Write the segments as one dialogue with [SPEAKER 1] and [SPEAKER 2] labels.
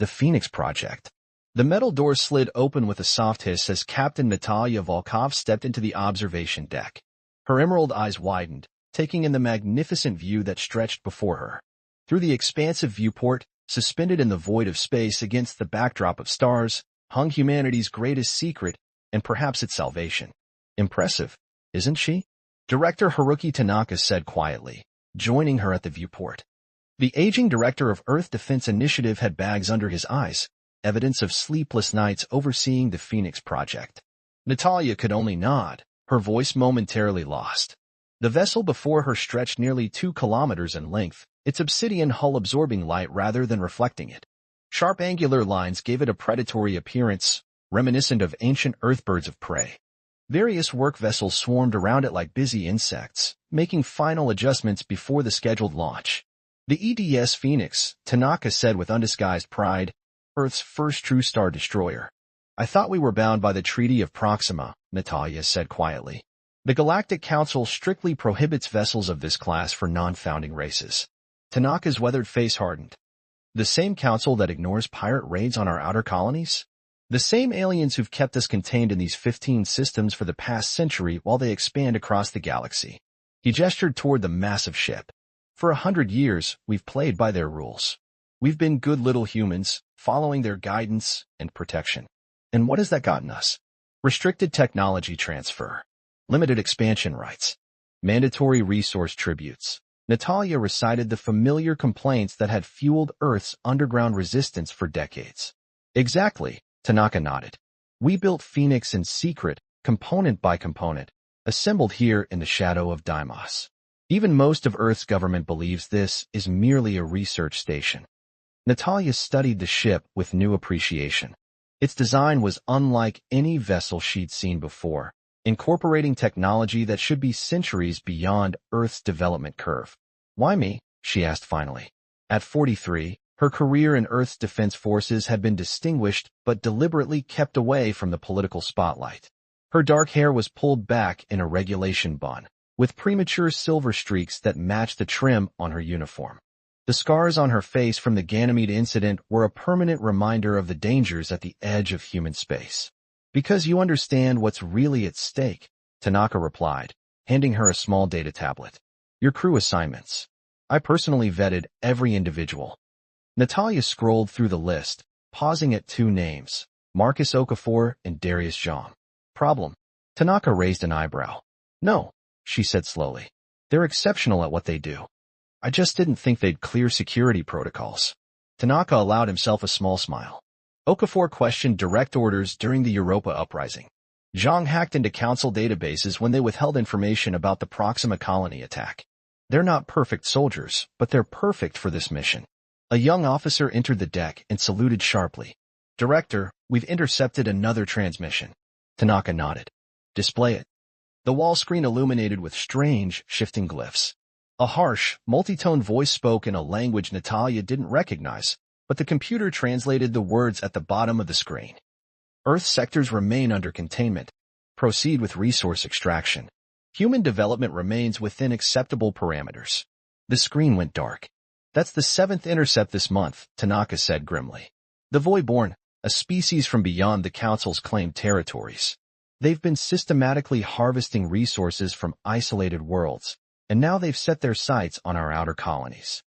[SPEAKER 1] The Phoenix Project. The metal door slid open with a soft hiss as Captain Natalia Volkov stepped into the observation deck. Her emerald eyes widened, taking in the magnificent view that stretched before her. Through the expansive viewport, suspended in the void of space against the backdrop of stars, hung humanity's greatest secret and perhaps its salvation. Impressive, isn't she? Director Haruki Tanaka said quietly, joining her at the viewport. The aging director of Earth Defense Initiative had bags under his eyes, evidence of sleepless nights overseeing the Phoenix Project. Natalia could only nod, her voice momentarily lost. The vessel before her stretched nearly 2 kilometers in length, its obsidian hull absorbing light rather than reflecting it. Sharp angular lines gave it a predatory appearance, reminiscent of ancient earthbirds of prey. Various work vessels swarmed around it like busy insects, making final adjustments before the scheduled launch. The EDS Phoenix, Tanaka said with undisguised pride, Earth's first true star destroyer. I thought we were bound by the Treaty of Proxima, Natalia said quietly. The Galactic Council strictly prohibits vessels of this class for non-founding races. Tanaka's weathered face hardened. The same council that ignores pirate raids on our outer colonies? The same aliens who've kept us contained in these 15 systems for the past century while they expand across the galaxy. He gestured toward the massive ship. For 100 years, we've played by their rules. We've been good little humans, following their guidance and protection. And what has that gotten us? Restricted technology transfer, limited expansion rights, mandatory resource tributes. Natalia recited the familiar complaints that had fueled Earth's underground resistance for decades. Exactly, Tanaka nodded. We built Phoenix in secret, component by component, assembled here in the shadow of Deimos. Even most of Earth's government believes this is merely a research station. Natalia studied the ship with new appreciation. Its design was unlike any vessel she'd seen before, incorporating technology that should be centuries beyond Earth's development curve. Why me? She asked finally. At 43, her career in Earth's defense forces had been distinguished but deliberately kept away from the political spotlight. Her dark hair was pulled back in a regulation bun, with premature silver streaks that matched the trim on her uniform. The scars on her face from the Ganymede incident were a permanent reminder of the dangers at the edge of human space. Because you understand what's really at stake, Tanaka replied, handing her a small data tablet. Your crew assignments. I personally vetted every individual. Natalia scrolled through the list, pausing at 2 names, Marcus Okafor and Darius Jom. Problem? Tanaka raised an eyebrow. No, she said slowly. They're exceptional at what they do. I just didn't think they'd clear security protocols. Tanaka allowed himself a small smile. Okafor questioned direct orders during the Europa uprising. Zhang hacked into council databases when they withheld information about the Proxima colony attack. They're not perfect soldiers, but they're perfect for this mission. A young officer entered the deck and saluted sharply. Director, we've intercepted another transmission. Tanaka nodded. Display it. The wall screen illuminated with strange, shifting glyphs. A harsh, multi-tone voice spoke in a language Natalia didn't recognize, but the computer translated the words at the bottom of the screen. Earth sectors remain under containment. Proceed with resource extraction. Human development remains within acceptable parameters. The screen went dark. That's the 7th intercept this month, Tanaka said grimly. The Voidborn, a species from beyond the Council's claimed territories. They've been systematically harvesting resources from isolated worlds, and now they've set their sights on our outer colonies.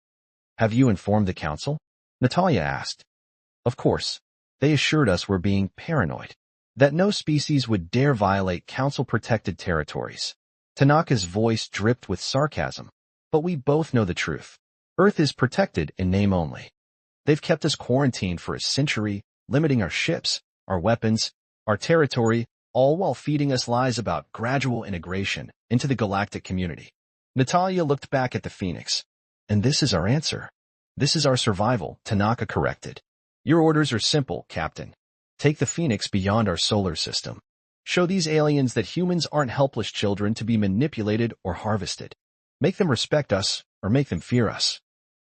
[SPEAKER 1] Have you informed the Council? Natalia asked. Of course. They assured us we're being paranoid, that no species would dare violate Council-protected territories. Tanaka's voice dripped with sarcasm. But we both know the truth. Earth is protected in name only. They've kept us quarantined for a century, limiting our ships, our weapons, our territory, all while feeding us lies about gradual integration into the galactic community. Natalia looked back at the Phoenix. And this is our answer. This is our survival, Tanaka corrected. Your orders are simple, Captain. Take the Phoenix beyond our solar system. Show these aliens that humans aren't helpless children to be manipulated or harvested. Make them respect us or make them fear us.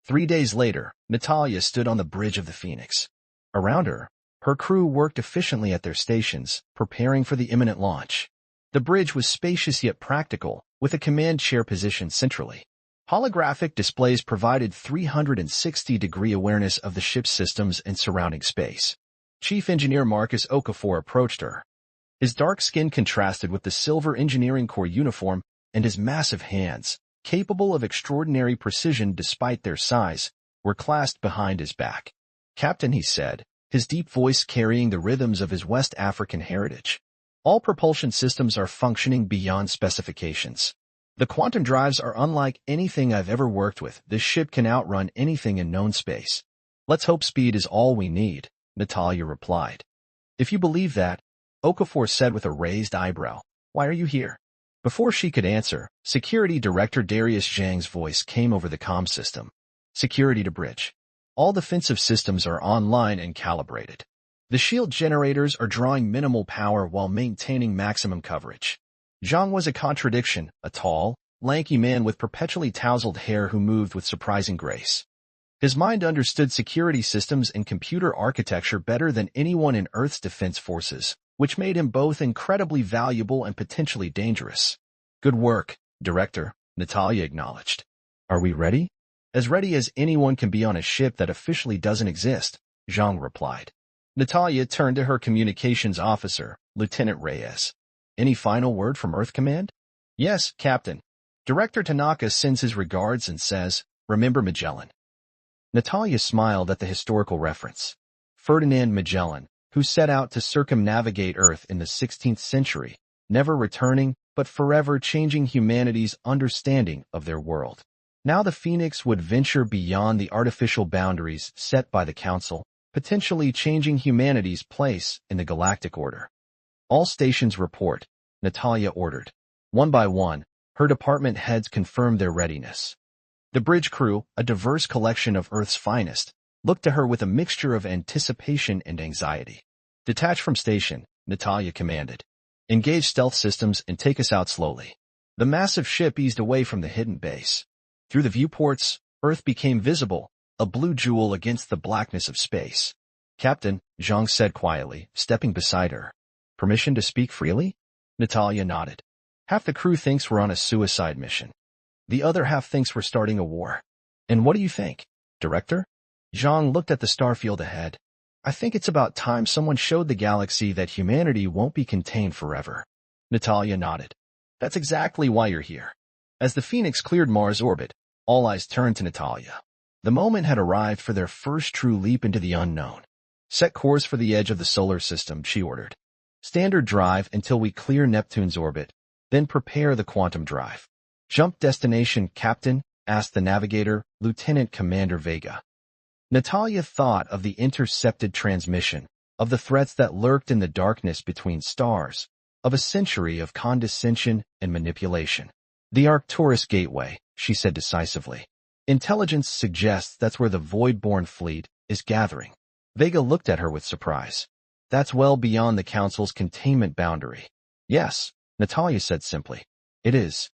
[SPEAKER 1] 3 days later, Natalia stood on the bridge of the Phoenix. Around her, her crew worked efficiently at their stations, preparing for the imminent launch. The bridge was spacious yet practical, with a command chair positioned centrally. Holographic displays provided 360-degree awareness of the ship's systems and surrounding space. Chief Engineer Marcus Okafor approached her. His dark skin contrasted with the silver engineering corps uniform, and his massive hands, capable of extraordinary precision despite their size, were clasped behind his back. "Captain," he said, his deep voice carrying the rhythms of his West African heritage. "All propulsion systems are functioning beyond specifications. The quantum drives are unlike anything I've ever worked with. This ship can outrun anything in known space." "Let's hope speed is all we need," Natalia replied. "If you believe that," Okafor said with a raised eyebrow, "why are you here?" Before she could answer, Security Director Darius Zhang's voice came over the comm system. "Security to bridge. All defensive systems are online and calibrated. The shield generators are drawing minimal power while maintaining maximum coverage." Zhang was a contradiction, a tall, lanky man with perpetually tousled hair who moved with surprising grace. His mind understood security systems and computer architecture better than anyone in Earth's defense forces, which made him both incredibly valuable and potentially dangerous. "Good work, Director," Natalia acknowledged. "Are we ready?" "As ready as anyone can be on a ship that officially doesn't exist," Zhang replied. Natalia turned to her communications officer, Lieutenant Reyes. "Any final word from Earth Command?" "Yes, Captain. Director Tanaka sends his regards and says, remember Magellan." Natalia smiled at the historical reference. Ferdinand Magellan, who set out to circumnavigate Earth in the 16th century, never returning, but forever changing humanity's understanding of their world. Now the Phoenix would venture beyond the artificial boundaries set by the Council, potentially changing humanity's place in the galactic order. "All stations report," Natalia ordered. One by one, her department heads confirmed their readiness. The bridge crew, a diverse collection of Earth's finest, looked to her with a mixture of anticipation and anxiety. "Detach from station," Natalia commanded. "Engage stealth systems and take us out slowly." The massive ship eased away from the hidden base. Through the viewports, Earth became visible, a blue jewel against the blackness of space. "Captain," Zhang said quietly, stepping beside her. "Permission to speak freely?" Natalia nodded. "Half the crew thinks we're on a suicide mission. The other half thinks we're starting a war. And what do you think, Director?" Zhang looked at the starfield ahead. "I think it's about time someone showed the galaxy that humanity won't be contained forever." Natalia nodded. "That's exactly why you're here." As the Phoenix cleared Mars' orbit, all eyes turned to Natalia. The moment had arrived for their first true leap into the unknown. "Set course for the edge of the solar system," she ordered. "Standard drive until we clear Neptune's orbit, then prepare the quantum drive." "Jump destination, Captain?" asked the navigator, Lieutenant Commander Vega. Natalia thought of the intercepted transmission, of the threats that lurked in the darkness between stars, of a century of condescension and manipulation. "The Arcturus Gateway," she said decisively. "Intelligence suggests that's where the Void-born fleet is gathering." Vega looked at her with surprise. "That's well beyond the Council's containment boundary." "Yes," Natalia said simply. "It is."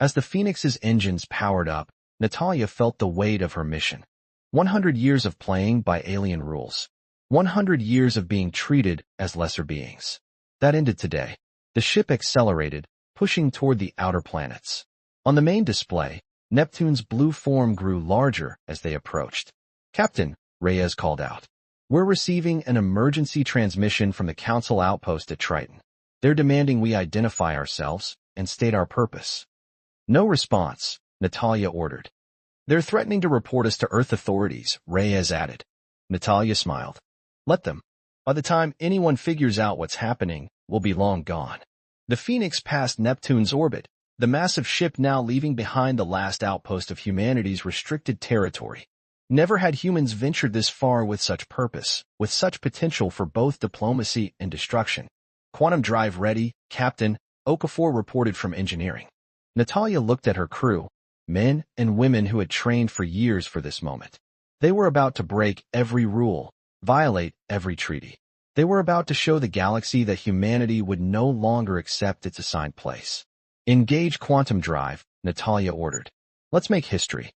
[SPEAKER 1] As the Phoenix's engines powered up, Natalia felt the weight of her mission. 100 years of playing by alien rules. 100 years of being treated as lesser beings. That ended today. The ship accelerated, pushing toward the outer planets. On the main display, Neptune's blue form grew larger as they approached. "Captain," Reyes called out. "We're receiving an emergency transmission from the Council outpost at Triton. They're demanding we identify ourselves and state our purpose." "No response," Natalia ordered. "They're threatening to report us to Earth authorities," Reyes added. Natalia smiled. "Let them. By the time anyone figures out what's happening, we'll be long gone." The Phoenix passed Neptune's orbit, the massive ship now leaving behind the last outpost of humanity's restricted territory. Never had humans ventured this far with such purpose, with such potential for both diplomacy and destruction. "Quantum drive ready, Captain," Okafor reported from engineering. Natalia looked at her crew, men and women who had trained for years for this moment. They were about to break every rule, violate every treaty. They were about to show the galaxy that humanity would no longer accept its assigned place. "Engage quantum drive," Natalia ordered. "Let's make history."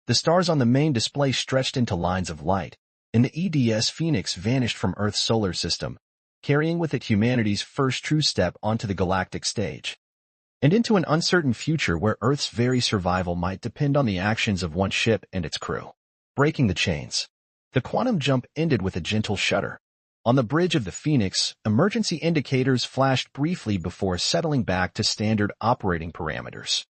[SPEAKER 1] The stars on the main display stretched into lines of light, and the EDS Phoenix vanished from Earth's solar system, carrying with it humanity's first true step onto the galactic stage. and into an uncertain future where Earth's very survival might depend on the actions of one ship and its crew. Breaking the chains. The quantum jump ended with a gentle shudder. On the bridge of the Phoenix, emergency indicators flashed briefly before settling back to standard operating parameters.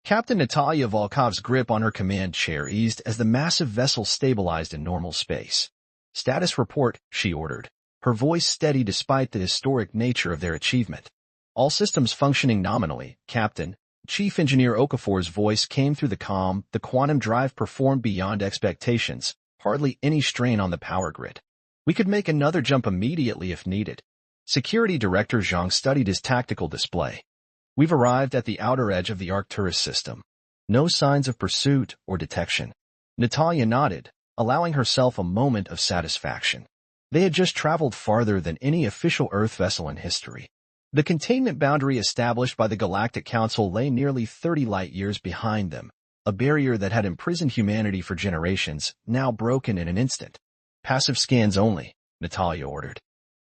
[SPEAKER 1] Captain Natalia Volkov's grip on her command chair eased as the massive vessel stabilized in normal space. "Status report," she ordered, her voice steady despite the historic nature of their achievement. "All systems functioning nominally, Captain." Chief Engineer Okafor's voice came through the comm. The quantum drive performed beyond expectations, hardly any strain on the power grid. "We could make another jump immediately if needed." Security Director Zhang studied his tactical display. "We've arrived at the outer edge of the Arcturus system. No signs of pursuit or detection." Natalia nodded, allowing herself a moment of satisfaction. They had just traveled farther than any official Earth vessel in history. The containment boundary established by the Galactic Council lay nearly 30 light-years behind them, a barrier that had imprisoned humanity for generations, now broken in an instant. "Passive scans only," Natalia ordered.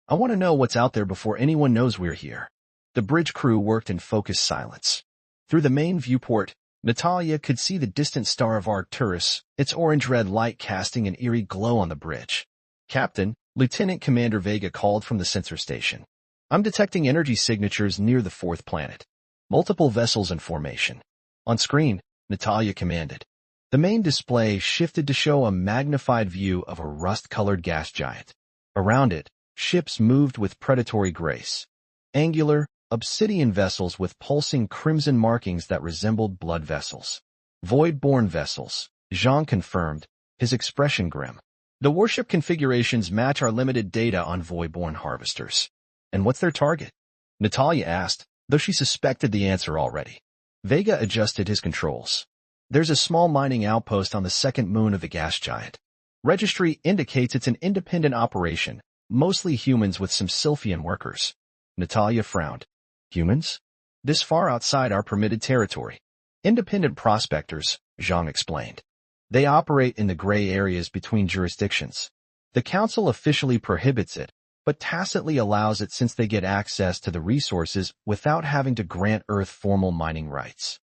[SPEAKER 1] "I want to know what's out there before anyone knows we're here." The bridge crew worked in focused silence. Through the main viewport, Natalia could see the distant star of Arcturus, its orange-red light casting an eerie glow on the bridge. "Captain," Lieutenant Commander Vega called from the sensor station. "I'm detecting energy signatures near the fourth planet. Multiple vessels in formation." On screen, Natalia commanded. The main display shifted to show a magnified view of a rust-colored gas giant. Around it, ships moved with predatory grace. Angular, obsidian vessels with pulsing crimson markings that resembled blood vessels. "Void-born vessels," Zhang confirmed, his expression grim. "The warship configurations match our limited data on void-born harvesters." "And what's their target?" Natalia asked, though she suspected the answer already. Vega adjusted his controls. "There's a small mining outpost on the second moon of the gas giant. Registry indicates it's an independent operation, mostly humans with some Sylphian workers." Natalia frowned. "Humans? This far outside our permitted territory." "Independent prospectors," Zhang explained. "They operate in the gray areas between jurisdictions. The Council officially prohibits it, but tacitly allows it since they get access to the resources without having to grant Earth formal mining rights."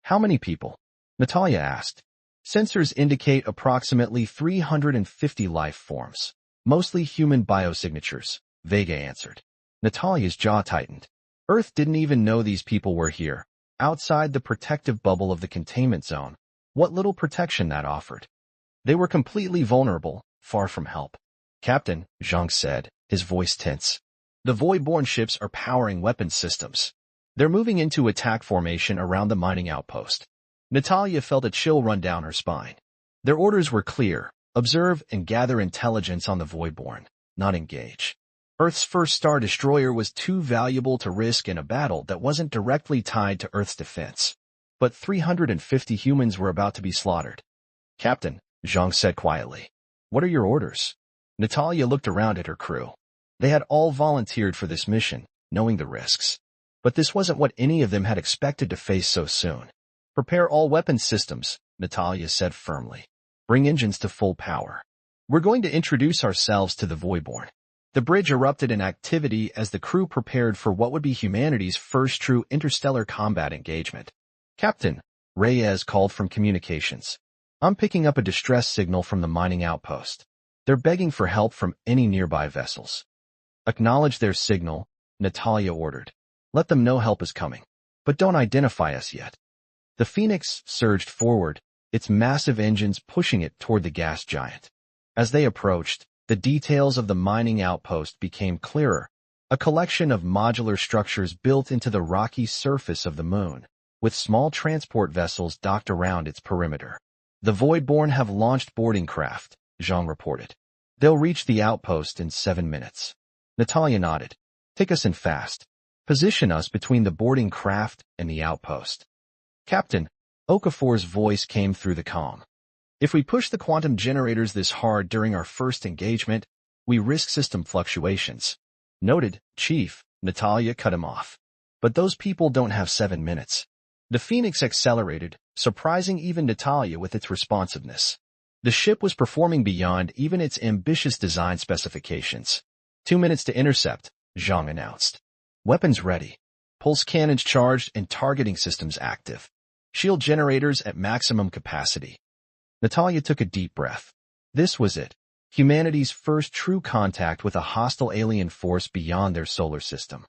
[SPEAKER 1] "How many people?" Natalia asked. "Sensors indicate approximately 350 life forms, mostly human biosignatures," Vega answered. Natalia's jaw tightened. Earth didn't even know these people were here, outside the protective bubble of the containment zone. What little protection that offered. They were completely vulnerable, far from help. "Captain," Zhang said, his voice tense. "The void-born ships are powering weapons systems. They're moving into attack formation around the mining outpost." Natalia felt a chill run down her spine. Their orders were clear: observe and gather intelligence on the void-born, not engage. Earth's first Star Destroyer was too valuable to risk in a battle that wasn't directly tied to Earth's defense. But 350 humans were about to be slaughtered. "Captain," Zhang said quietly, "what are your orders?" Natalia looked around at her crew. They had all volunteered for this mission, knowing the risks. But this wasn't what any of them had expected to face so soon. "Prepare all weapons systems," Natalia said firmly. "Bring engines to full power. We're going to introduce ourselves to the Voidborn." The bridge erupted in activity as the crew prepared for what would be humanity's first true interstellar combat engagement. "Captain," Reyes called from communications. "I'm picking up a distress signal from the mining outpost. They're begging for help from any nearby vessels." "Acknowledge their signal," Natalia ordered. "Let them know help is coming. But don't identify us yet." The Phoenix surged forward, its massive engines pushing it toward the gas giant. As they approached, the details of the mining outpost became clearer, a collection of modular structures built into the rocky surface of the moon, with small transport vessels docked around its perimeter. "The Voidborn have launched boarding craft," Zhang reported. "They'll reach the outpost in 7 minutes." Natalia nodded. "Take us in fast. Position us between the boarding craft and the outpost." "Captain," Okafor's voice came through the comm. "If we push the quantum generators this hard during our first engagement, we risk system fluctuations." "Noted, Chief," Natalia cut him off. "But those people don't have 7 minutes." The Phoenix accelerated, surprising even Natalia with its responsiveness. The ship was performing beyond even its ambitious design specifications. 2 minutes to intercept," Zhang announced. "Weapons ready." Pulse cannons charged and targeting systems active. Shield generators at maximum capacity. Natalia took a deep breath. This was it. Humanity's first true contact with a hostile alien force beyond their solar system.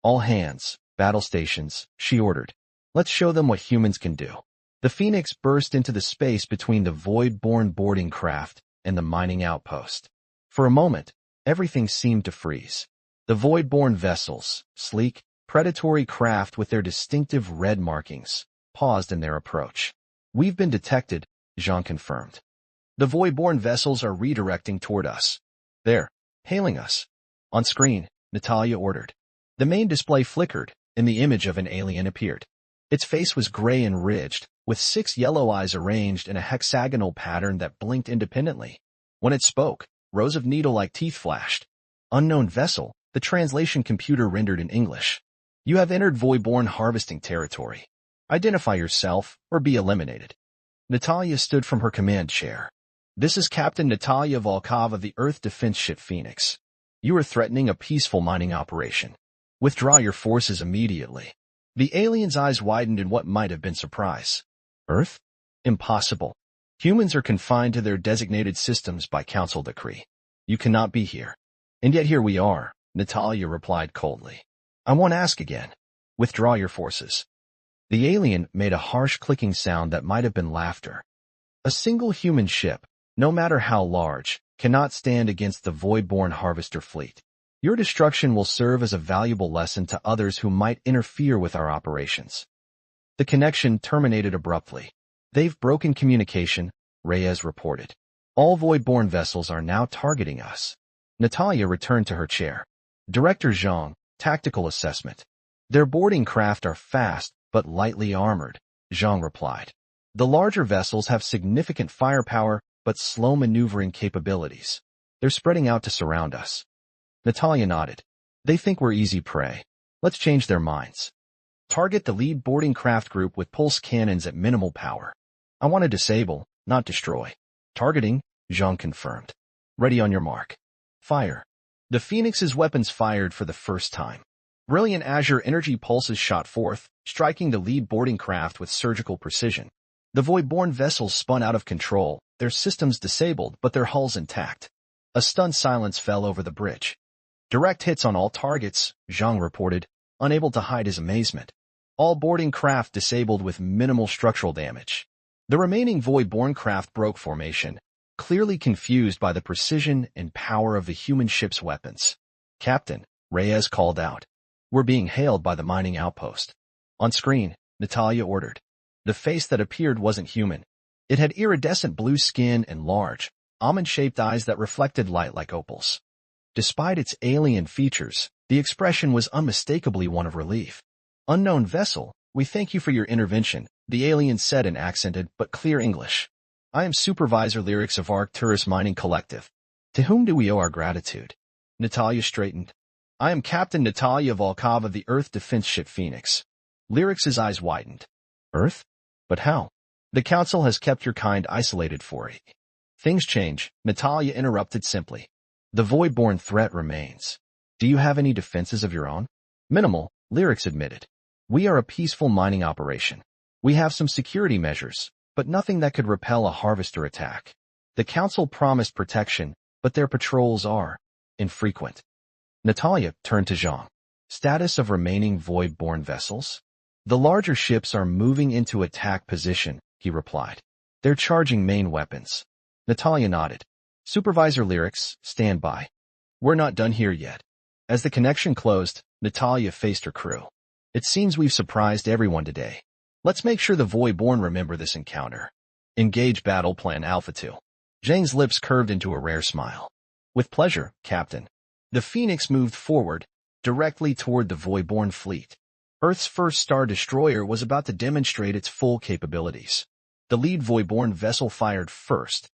[SPEAKER 1] All hands, battle stations, she ordered. Let's show them what humans can do. The Phoenix burst into the space between the void-borne boarding craft and the mining outpost. For a moment, everything seemed to freeze. The void-borne vessels, sleek, predatory craft with their distinctive red markings, paused in their approach. We've been detected, Jean confirmed. The void-borne vessels are redirecting toward us. They're hailing us. On screen, Natalia ordered. The main display flickered, and the image of an alien appeared. Its face was gray and ridged, with 6 yellow eyes arranged in a hexagonal pattern that blinked independently. When it spoke, rows of needle-like teeth flashed. Unknown vessel, the translation computer rendered in English. You have entered void-borne harvesting territory. Identify yourself or be eliminated. Natalia stood from her command chair. This is Captain Natalia Volkov of the Earth Defense Ship Phoenix. You are threatening a peaceful mining operation. Withdraw your forces immediately. The alien's eyes widened in what might have been surprise. Earth? Impossible. Humans are confined to their designated systems by council decree. You cannot be here. And yet here we are, Natalia replied coldly. I won't ask again. Withdraw your forces. The alien made a harsh clicking sound that might have been laughter. A single human ship, no matter how large, cannot stand against the void-borne harvester fleet. Your destruction will serve as a valuable lesson to others who might interfere with our operations. The connection terminated abruptly. They've broken communication, Reyes reported. All void-borne vessels are now targeting us. Natalia returned to her chair. Director Zhang, tactical assessment. Their boarding craft are fast, but lightly armored, Zhang replied. The larger vessels have significant firepower, but slow maneuvering capabilities. They're spreading out to surround us. Natalia nodded. They think we're easy prey. Let's change their minds. Target the lead boarding craft group with pulse cannons at minimal power. I want to disable, not destroy. Targeting, Zhang confirmed. Ready on your mark. Fire. The Phoenix's weapons fired for the first time. Brilliant azure energy pulses shot forth, striking the lead boarding craft with surgical precision. The void-borne vessels spun out of control, their systems disabled but their hulls intact. A stunned silence fell over the bridge. Direct hits on all targets, Zhang reported, unable to hide his amazement. All boarding craft disabled with minimal structural damage. The remaining void-borne craft broke formation, clearly confused by the precision and power of the human ship's weapons. Captain, Reyes called out. We're being hailed by the mining outpost. On screen, Natalia ordered. The face that appeared wasn't human. It had iridescent blue skin and large, almond-shaped eyes that reflected light like opals. Despite its alien features, the expression was unmistakably one of relief. Unknown vessel, we thank you for your intervention, the alien said in accented but clear English. I am Supervisor Lyrics of Arcturus Mining Collective. To whom do we owe our gratitude? Natalia straightened. I am Captain Natalia Volkov of the Earth Defense Ship Phoenix. Lyrics' eyes widened. Earth? But how? The Council has kept your kind isolated for it. Things change, Natalia interrupted simply. The void-borne threat remains. Do you have any defenses of your own? Minimal, Lyrics admitted. We are a peaceful mining operation. We have some security measures, but nothing that could repel a harvester attack. The Council promised protection, but their patrols are infrequent. Natalia turned to Zhang. Status of remaining void-borne vessels? The larger ships are moving into attack position, he replied. They're charging main weapons. Natalia nodded. Supervisor Lyrics, stand by. We're not done here yet. As the connection closed, Natalia faced her crew. It seems we've surprised everyone today. Let's make sure the void-borne remember this encounter. Engage Battle Plan Alpha 2. Zhang's lips curved into a rare smile. With pleasure, Captain. The Phoenix moved forward, directly toward the void-borne fleet. Earth's first Star Destroyer was about to demonstrate its full capabilities. The lead void-borne vessel fired first.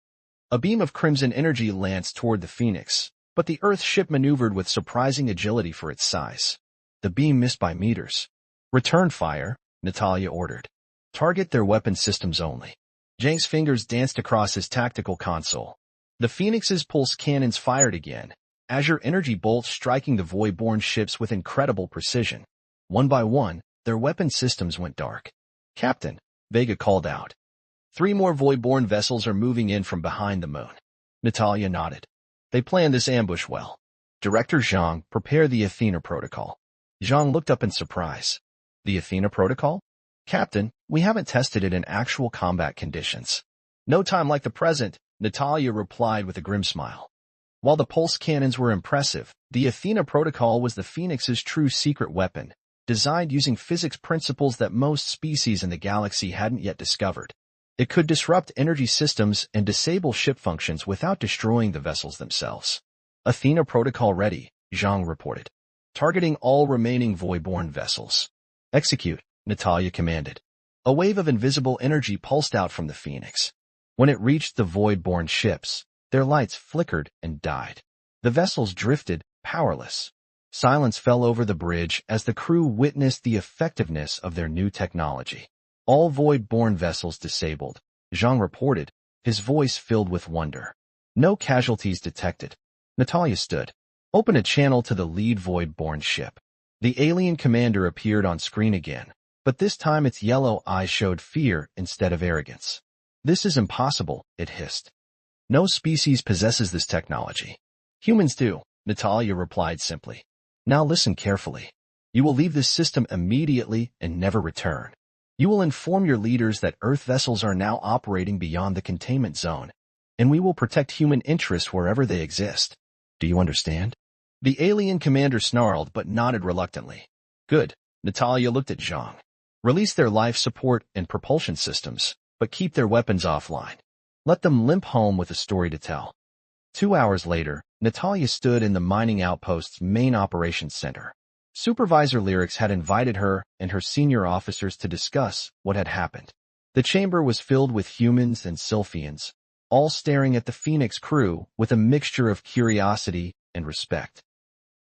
[SPEAKER 1] A beam of crimson energy lanced toward the Phoenix, but the Earth ship maneuvered with surprising agility for its size. The beam missed by meters. Return fire, Natalia ordered. Target their weapon systems only. Zhang's fingers danced across his tactical console. The Phoenix's pulse cannons fired again, azure energy bolts striking the void-borne ships with incredible precision. One by one, their weapon systems went dark. "Captain," Vega called out. "3 more void-born vessels are moving in from behind the moon." Natalia nodded. "They planned this ambush well." Director Zhang, "Prepare the Athena Protocol." Zhang looked up in surprise. "The Athena Protocol?" "Captain, we haven't tested it in actual combat conditions." "No time like the present," Natalia replied with a grim smile. While the pulse cannons were impressive, the Athena Protocol was the Phoenix's true secret weapon, designed using physics principles that most species in the galaxy hadn't yet discovered. It could disrupt energy systems and disable ship functions without destroying the vessels themselves. "Athena Protocol ready," Zhang reported. "Targeting all remaining void-born vessels." "Execute," Natalia commanded. A wave of invisible energy pulsed out from the Phoenix. When it reached the void-born ships, their lights flickered and died. The vessels drifted, powerless. Silence fell over the bridge as the crew witnessed the effectiveness of their new technology. "All void-born vessels disabled," Zhang reported, his voice filled with wonder. "No casualties detected." Natalia stood. "Open a channel to the lead void-born ship." The alien commander appeared on screen again, but this time its yellow eyes showed fear instead of arrogance. "This is impossible," it hissed. "No species possesses this technology." "Humans do," Natalia replied simply. "Now listen carefully. You will leave this system immediately and never return. You will inform your leaders that Earth vessels are now operating beyond the containment zone, and we will protect human interests wherever they exist. Do you understand?" The alien commander snarled but nodded reluctantly. "Good." Natalia looked at Zhang. "Release their life support and propulsion systems, but keep their weapons offline. Let them limp home with a story to tell." 2 hours later, Natalia stood in the mining outpost's main operations center. Supervisor Lyrics had invited her and her senior officers to discuss what had happened. The chamber was filled with humans and Sylphians, all staring at the Phoenix crew with a mixture of curiosity and respect.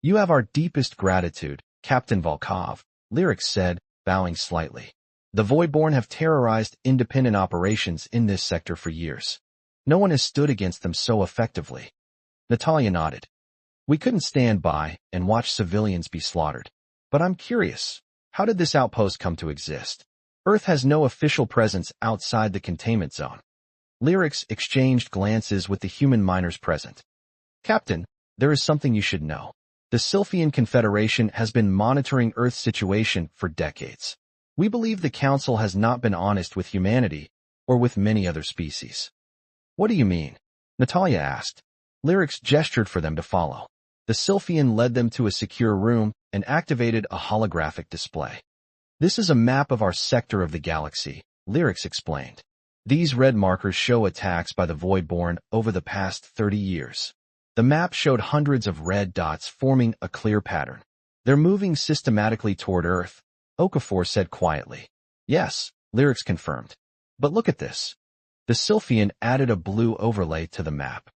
[SPEAKER 1] "You have our deepest gratitude, Captain Volkov," Lyrics said, bowing slightly. "The Voidborn have terrorized independent operations in this sector for years. No one has stood against them so effectively." Natalia nodded. "We couldn't stand by and watch civilians be slaughtered. But I'm curious, how did this outpost come to exist? Earth has no official presence outside the containment zone." Lyrics exchanged glances with the human miners present. "Captain, there is something you should know. The Sylphian Confederation has been monitoring Earth's situation for decades. We believe the Council has not been honest with humanity or with many other species." "What do you mean?" Natalia asked. Lyrics gestured for them to follow. The Sylphian led them to a secure room and activated a holographic display. "This is a map of our sector of the galaxy," Lyrics explained. "These red markers show attacks by the Voidborn over the past 30 years. The map showed hundreds of red dots forming a clear pattern. They're moving systematically toward Earth," Okafor said quietly. "Yes," Lyrics confirmed. "But look at this." The Sylphian added a blue overlay to the map.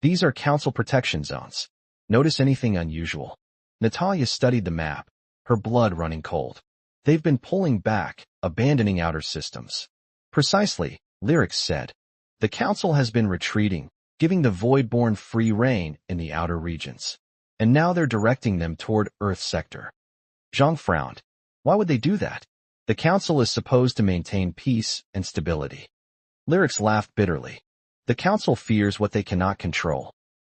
[SPEAKER 1] "These are Council protection zones. Notice anything unusual?" Natalia studied the map, her blood running cold. "They've been pulling back, abandoning outer systems." "Precisely," Lyrics said. "The Council has been retreating, giving the Voidborn free rein in the outer regions. And now they're directing them toward Earth sector." Zhang frowned. "Why would they do that? The Council is supposed to maintain peace and stability." Lyrics laughed bitterly. "The Council fears what they cannot control.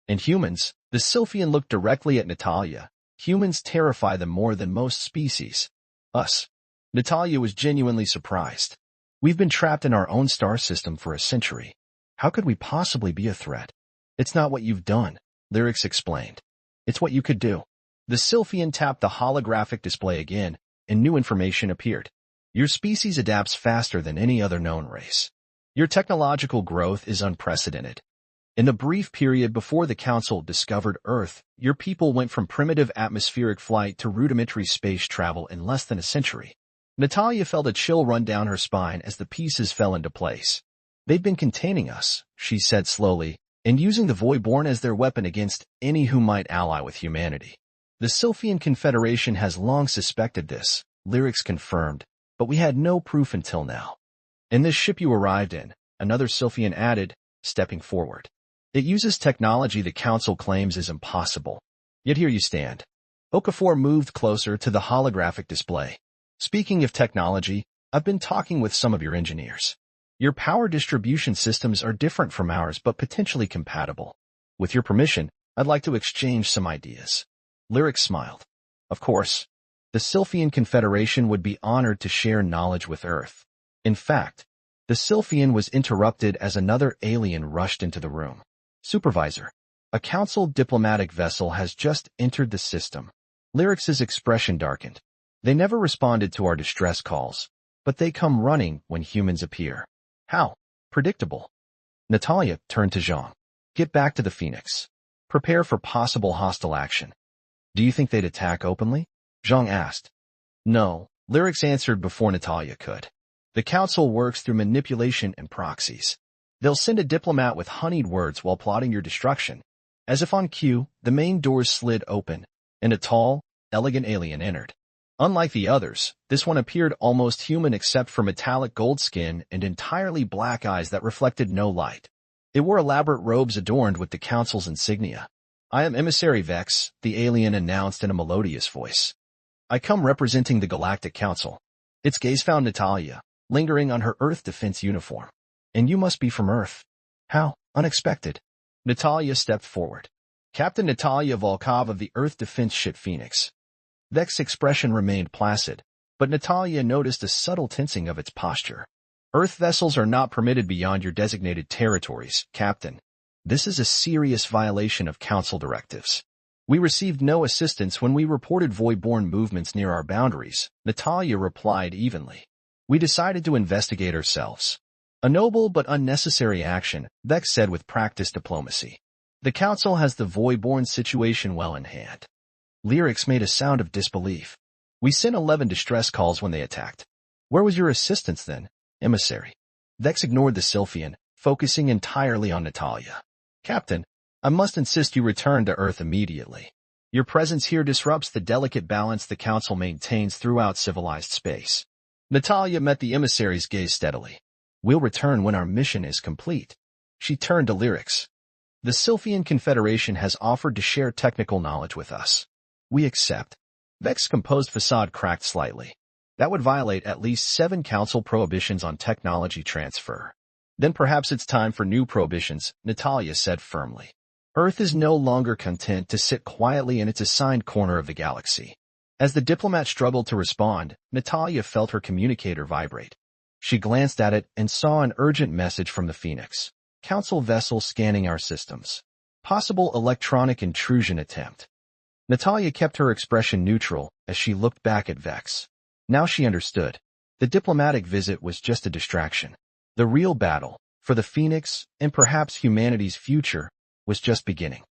[SPEAKER 1] And humans," the Sylphian looked directly at Natalia, "humans terrify them more than most species." "Us?" Natalia was genuinely surprised. "We've been trapped in our own star system for a century. How could we possibly be a threat?" "It's not what you've done," Lyrics explained. "It's what you could do." The Sylphian tapped the holographic display again, and new information appeared. "Your species adapts faster than any other known race. Your technological growth is unprecedented. In the brief period before the Council discovered Earth, your people went from primitive atmospheric flight to rudimentary space travel in less than a century." Natalia felt a chill run down her spine as the pieces fell into place. "They've been containing us," she said slowly, "and using the Voidborn as their weapon against any who might ally with humanity. The Sylphian Confederation has long suspected this," Lyrics confirmed, "but we had no proof until now." "In this ship you arrived in," another Sylphian added, stepping forward. "It uses technology the Council claims is impossible. Yet here you stand." Okafor moved closer to the holographic display. Speaking of technology, I've been talking with some of your engineers. Your power distribution systems are different from ours but potentially compatible. With your permission, I'd like to exchange some ideas. Lyric smiled. Of course. The Sylphian Confederation would be honored to share knowledge with Earth. In fact, the Sylphian was interrupted as another alien rushed into the room. Supervisor, a council diplomatic vessel has just entered the system. Lyric's expression darkened. They never responded to our distress calls, but they come running when humans appear. How? Predictable. Natalia turned to Zhang. Get back to the Phoenix. Prepare for possible hostile action. Do you think they'd attack openly? Zhang asked. No, Lyrics answered before Natalia could. The council works through manipulation and proxies. They'll send a diplomat with honeyed words while plotting your destruction. As if on cue, the main doors slid open, and a tall, elegant alien entered. Unlike the others, this one appeared almost human except for metallic gold skin and entirely black eyes that reflected no light. It wore elaborate robes adorned with the council's insignia. I am Emissary Vex, the alien announced in a melodious voice. I come representing the Galactic Council. Its gaze found Natalia, lingering on her Earth defense uniform. And you must be from Earth. How unexpected. Natalia stepped forward. Captain Natalia Volkov of the Earth defense ship Phoenix. Vex's expression remained placid, but Natalia noticed a subtle tensing of its posture. Earth vessels are not permitted beyond your designated territories, Captain. This is a serious violation of Council directives. We received no assistance when we reported void-born movements near our boundaries, Natalia replied evenly. We decided to investigate ourselves. A noble but unnecessary action, Vex said with practiced diplomacy. The Council has the void-born situation well in hand. Lyrics made a sound of disbelief. We sent 11 distress calls when they attacked. Where was your assistance then, Emissary? Vex ignored the Sylphian, focusing entirely on Natalia. Captain, I must insist you return to Earth immediately. Your presence here disrupts the delicate balance the Council maintains throughout civilized space. Natalia met the emissary's gaze steadily. We'll return when our mission is complete. She turned to Lyrics. The Sylphian Confederation has offered to share technical knowledge with us. We accept. Vex's composed facade cracked slightly. That would violate at least 7 council prohibitions on technology transfer. Then perhaps it's time for new prohibitions, Natalia said firmly. Earth is no longer content to sit quietly in its assigned corner of the galaxy. As the diplomat struggled to respond, Natalia felt her communicator vibrate. She glanced at it and saw an urgent message from the Phoenix. Council vessel scanning our systems. Possible electronic intrusion attempt. Natalia kept her expression neutral as she looked back at Vex. Now she understood. The diplomatic visit was just a distraction. The real battle, for the Phoenix and perhaps humanity's future, was just beginning.